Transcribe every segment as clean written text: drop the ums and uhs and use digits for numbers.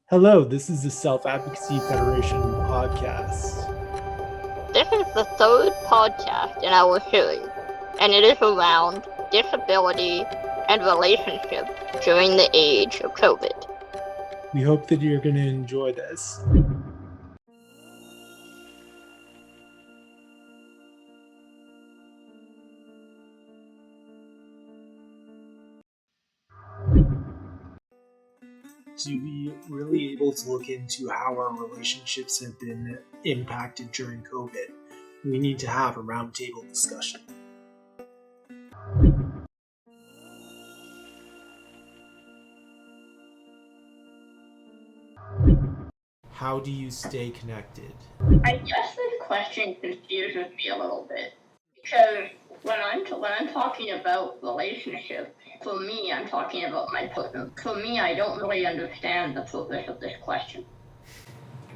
Hello, this is the Self Advocacy Federation podcast. This is the third podcast in our series, and it is around disability and relationships during the age of COVID. We hope that you're going to enjoy this. To be really able to look into how our relationships have been impacted during COVID, we need to have a roundtable discussion. How do you stay connected? I guess this question confuses me a little bit because when I'm talking about relationships, for me, I'm talking about my partner. For me, I don't really understand the purpose of this question.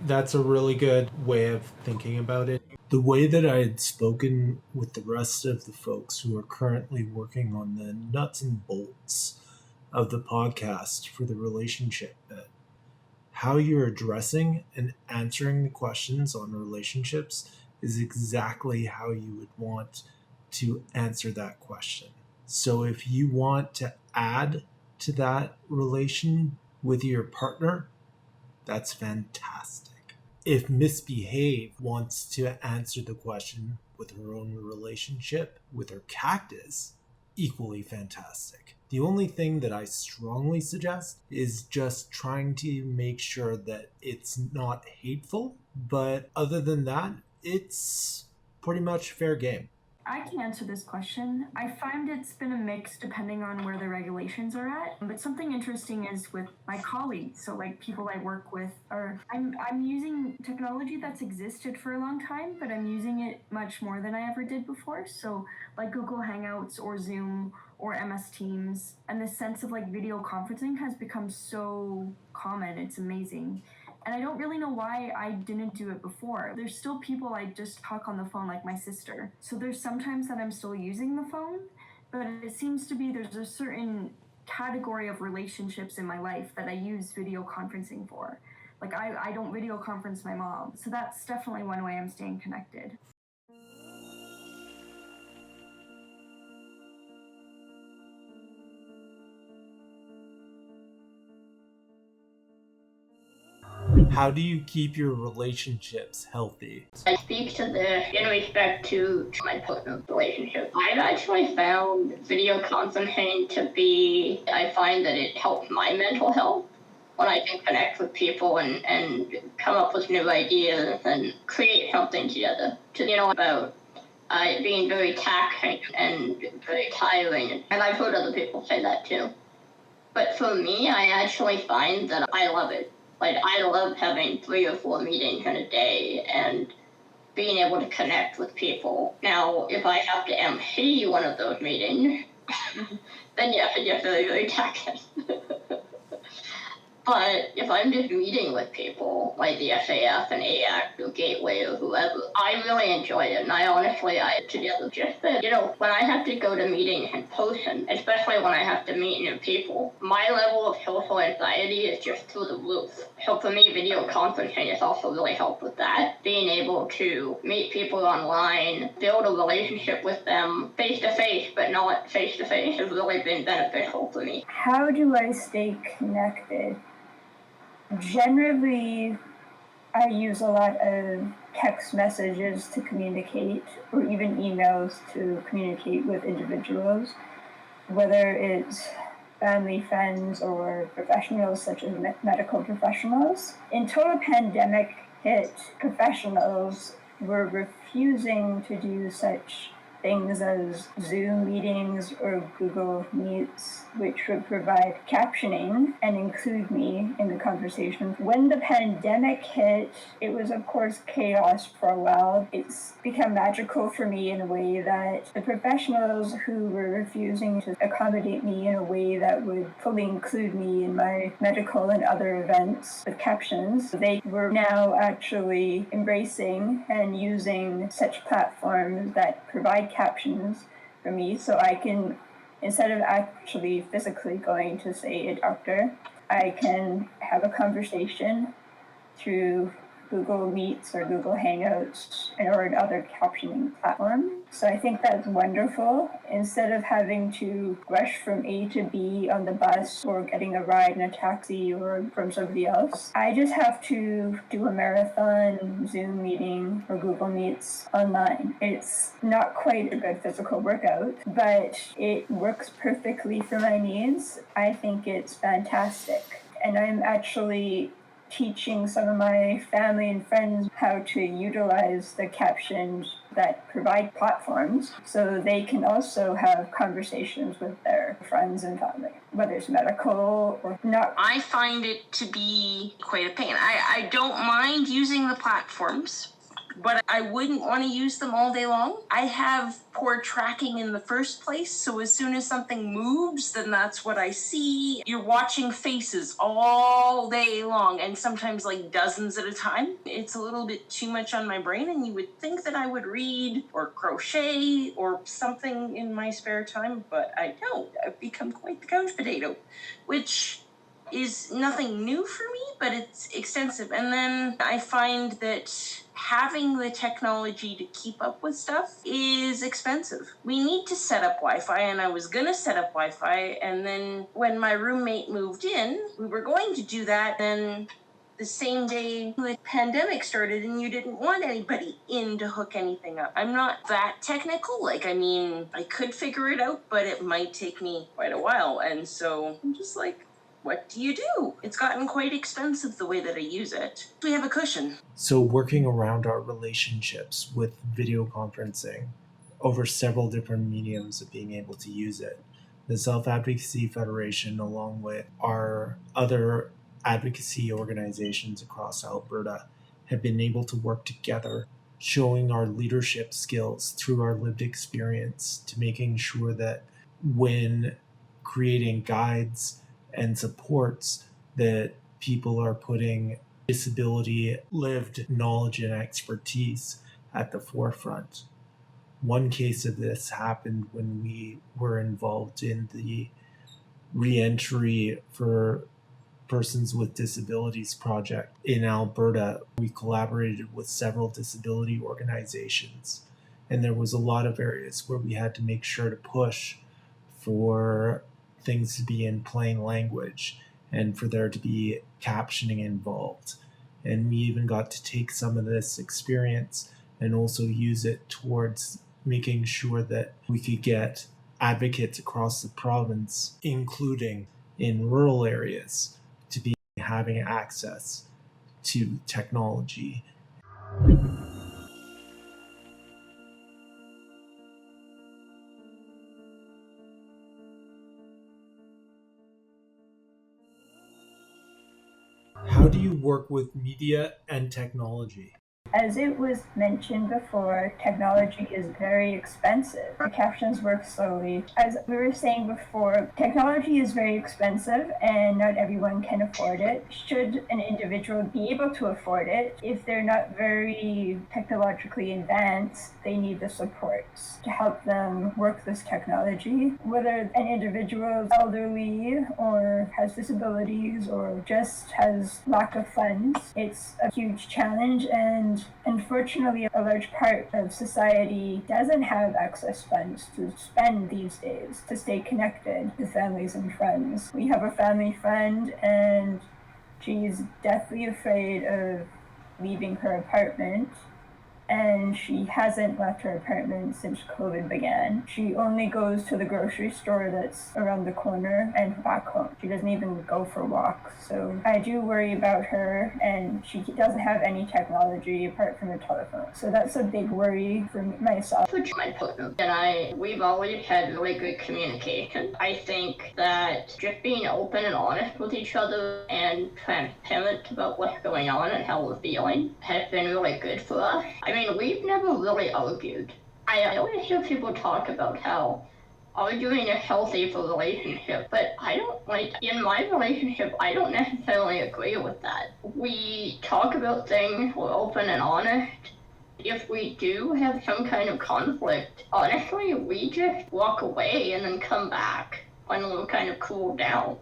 That's a really good way of thinking about it. The way that I had spoken with the rest of the folks who are currently working on the nuts and bolts of the podcast for the relationship bit, how you're addressing and answering the questions on relationships is exactly how you would want to answer that question. So if you want to add to that relation with your partner, that's fantastic. If Misbehave wants to answer the question with her own relationship with her cactus, equally fantastic. The only thing that I strongly suggest is just trying to make sure that it's not hateful, but other than that, it's pretty much fair game. I can answer this question. I find it's been a mix depending on where the regulations are at. But something interesting is with my colleagues, so like people I work with, I'm using technology that's existed for a long time, but I'm using it much more than I ever did before. So like Google Hangouts or Zoom or MS Teams, and this sense of like video conferencing has become so common. It's amazing. And I don't really know why I didn't do it before. There's still people I just talk on the phone, like my sister. So there's sometimes that I'm still using the phone, but it seems to be there's a certain category of relationships in my life that I use video conferencing for. Like I don't video conference my mom. So that's definitely one way I'm staying connected. How do you keep your relationships healthy? I speak to this in respect to my partner relationship. I've actually found video conferencing to be, I find that it helps my mental health when I can connect with people and come up with new ideas and create something together. About being very taxing and very tiring. And I've heard other people say that too. But for me, I actually find that I love it. Like, I love having 3 or 4 meetings in a day and being able to connect with people. Now, if I have to MC one of those meetings, then yes, it gets very, very taxing. But if I'm just meeting with people, like the SAF and AACT or Gateway or whoever, I really enjoy it. And together just that, when I have to go to meetings in person, especially when I have to meet new people, my level of social anxiety is just through the roof. So for me, video conferencing has also really helped with that. Being able to meet people online, build a relationship with them face-to-face, but not face-to-face, has really been beneficial for me. How do I stay connected? Generally, I use a lot of text messages to communicate, or even emails to communicate with individuals, whether it's family, friends, or professionals such as medical professionals. Until the pandemic hit, professionals were refusing to do such things as Zoom meetings or Google Meets, which would provide captioning and include me in the conversation. When the pandemic hit, it was of course chaos for a while. It's become magical for me in a way that the professionals who were refusing to accommodate me in a way that would fully include me in my medical and other events with captions, they were now actually embracing and using such platforms that provide captions for me, so I can, instead of actually physically going to, say, a doctor, I can have a conversation through Google Meets or Google Hangouts or other captioning platforms. So I think that's wonderful. Instead of having to rush from A to B on the bus or getting a ride in a taxi or from somebody else, I just have to do a marathon Zoom meeting or Google Meets online. It's not quite a good physical workout, but it works perfectly for my needs. I think it's fantastic. And I'm actually teaching some of my family and friends how to utilize the captions that provide platforms so they can also have conversations with their friends and family, whether it's medical or not. I find it to be quite a pain. I don't mind using the platforms, but I wouldn't want to use them all day long. I have poor tracking in the first place, so as soon as something moves, then that's what I see. You're watching faces all day long, and sometimes like dozens at a time. It's a little bit too much on my brain, and you would think that I would read or crochet or something in my spare time, but I don't. I've become quite the couch potato, which is nothing new for me, but it's extensive. And then I find that having the technology to keep up with stuff is expensive. We need to set up Wi-Fi, and I was gonna set up Wi-Fi, and then when my roommate moved in, we were going to do that, then the same day the pandemic started and you didn't want anybody in to hook anything up. I'm not that technical. I could figure it out, but it might take me quite a while. And so I'm just like, what do you do? It's gotten quite expensive the way that I use it. We have a cushion. So working around our relationships with video conferencing over several different mediums of being able to use it, the Self Advocacy Federation, along with our other advocacy organizations across Alberta, have been able to work together, showing our leadership skills through our lived experience to making sure that when creating guides and supports, that people are putting disability lived knowledge and expertise at the forefront. One case of this happened when we were involved in the re-entry for persons with disabilities project in Alberta. We collaborated with several disability organizations, and there was a lot of areas where we had to make sure to push for things to be in plain language and for there to be captioning involved. And we even got to take some of this experience and also use it towards making sure that we could get advocates across the province, including in rural areas, to be having access to technology. How do you work with media and technology? As it was mentioned before, technology is very expensive. The captions work slowly. As we were saying before, technology is very expensive and not everyone can afford it. Should an individual be able to afford it, if they're not very technologically advanced, they need the supports to help them work this technology. Whether an individual is elderly or has disabilities or just has lack of funds, it's a huge challenge, and unfortunately, a large part of society doesn't have excess funds to spend these days to stay connected to families and friends. We have a family friend, and she's deathly afraid of leaving her apartment, and she hasn't left her apartment since COVID began. She only goes to the grocery store that's around the corner and back home. She doesn't even go for walks. So I do worry about her, and she doesn't have any technology apart from a telephone. So that's a big worry for myself. My partner and we've always had really good communication. I think that just being open and honest with each other and transparent about what's going on and how we're feeling has been really good for us. We've never really argued. I always hear people talk about how arguing is healthy for relationships, but in my relationship, I don't necessarily agree with that. We talk about things, we're open and honest. If we do have some kind of conflict, honestly, we just walk away and then come back when we're kind of cooled down.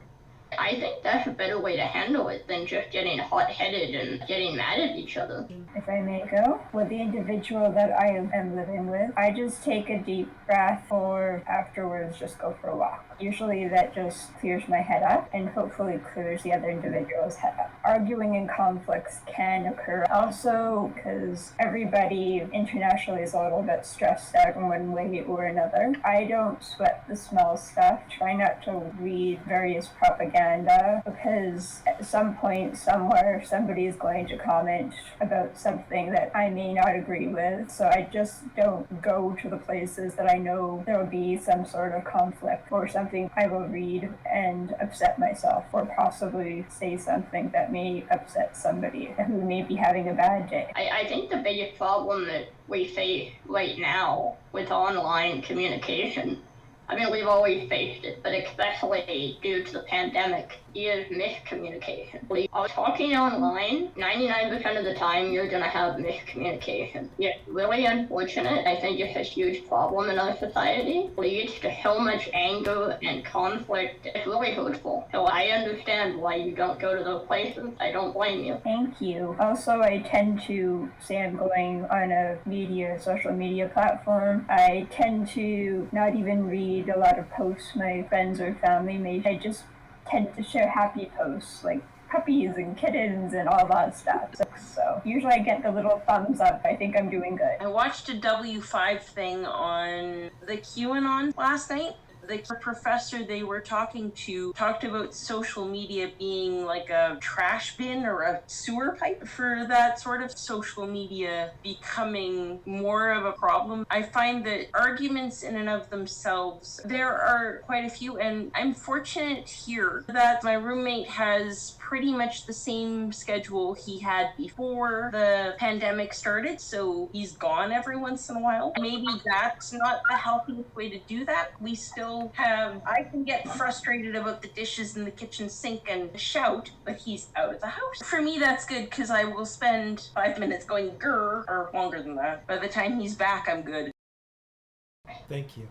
I think that's a better way to handle it than just getting hot-headed and getting mad at each other. If I may go, with the individual that I am living with, I just take a deep breath or afterwards just go for a walk. Usually that just clears my head up and hopefully clears the other individual's head up. Arguing and conflicts can occur also because everybody internationally is a little bit stressed out in one way or another. I don't sweat the small stuff. Try not to read various propaganda because at some point somewhere somebody is going to comment about something that I may not agree with. So I just don't go to the places that I know there will be some sort of conflict or something I will read and upset myself or possibly say something that may upset somebody who may be having a bad day. I think the biggest problem that we face right now with online communication, I mean, we've always faced it, but especially due to the pandemic, is miscommunication. Talking online, 99% of the time, you're going to have miscommunication. It's really unfortunate. I think it's a huge problem in our society. It leads to so much anger and conflict. It's really hurtful. So I understand why you don't go to those places. I don't blame you. Thank you. Also, I tend to say I'm going on a social media platform. I tend to not even read a lot of posts my friends or family make. I just tend to share happy posts like puppies and kittens and all that stuff. So usually I get the little thumbs up. I think I'm doing good. I watched a W5 thing on the QAnon last night. The professor they were talking to talked about social media being like a trash bin or a sewer pipe for that sort of social media becoming more of a problem. I find that arguments in and of themselves, there are quite a few, and I'm fortunate here that my roommate has pretty much the same schedule he had before the pandemic started, so he's gone every once in a while. Maybe that's not the healthiest way to do that. We still I can get frustrated about the dishes in the kitchen sink and shout, but he's out of the house. For me, that's good because I will spend 5 minutes going grr or longer than that. By the time he's back, I'm good. Thank you.